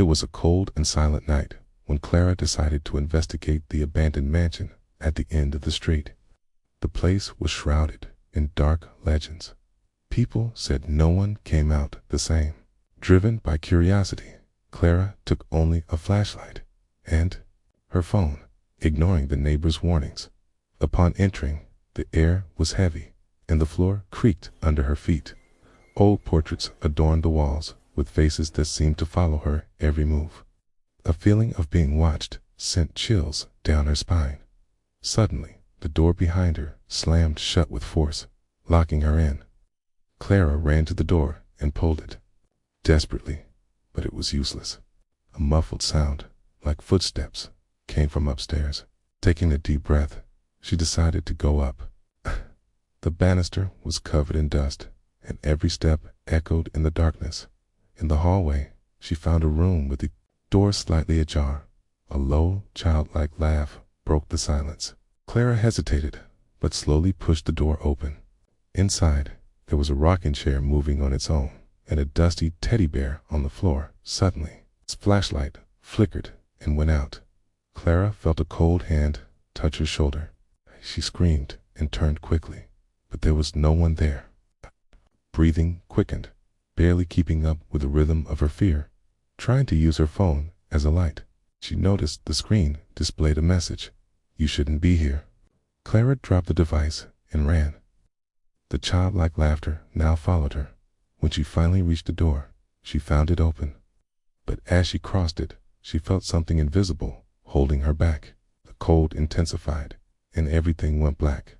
It was a cold and silent night when Clara decided to investigate the abandoned mansion at the end of the street. The place was shrouded in dark legends. People said no one came out the same. Driven by curiosity, Clara took only a flashlight and her phone, ignoring the neighbors' warnings. Upon entering, the air was heavy and the floor creaked under her feet. Old portraits adorned the walls with faces that seemed to follow her every move. A feeling of being watched sent chills down her spine. Suddenly, the door behind her slammed shut with force, locking her in. Clara ran to the door and pulled it, desperately, but it was useless. A muffled sound, like footsteps, came from upstairs. Taking a deep breath, she decided to go up. The banister was covered in dust, and every step echoed in the darkness. In the hallway, she found a room with the door slightly ajar. A low, childlike laugh broke the silence. Clara hesitated, but slowly pushed the door open. Inside, there was a rocking chair moving on its own, and a dusty teddy bear on the floor. Suddenly, its flashlight flickered and went out. Clara felt a cold hand touch her shoulder. She screamed and turned quickly, but there was no one there. Breathing quickened, barely keeping up with the rhythm of her fear. Trying to use her phone as a light, she noticed the screen displayed a message. "You shouldn't be here." Clara dropped the device and ran. The childlike laughter now followed her. When she finally reached the door, she found it open. But as she crossed it, she felt something invisible holding her back. The cold intensified, and everything went black.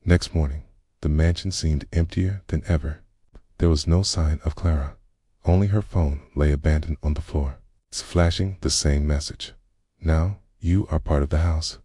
Next morning, the mansion seemed emptier than ever. There was no sign of Clara. Only her phone lay abandoned on the floor, flashing the same message. "Now you are part of the house."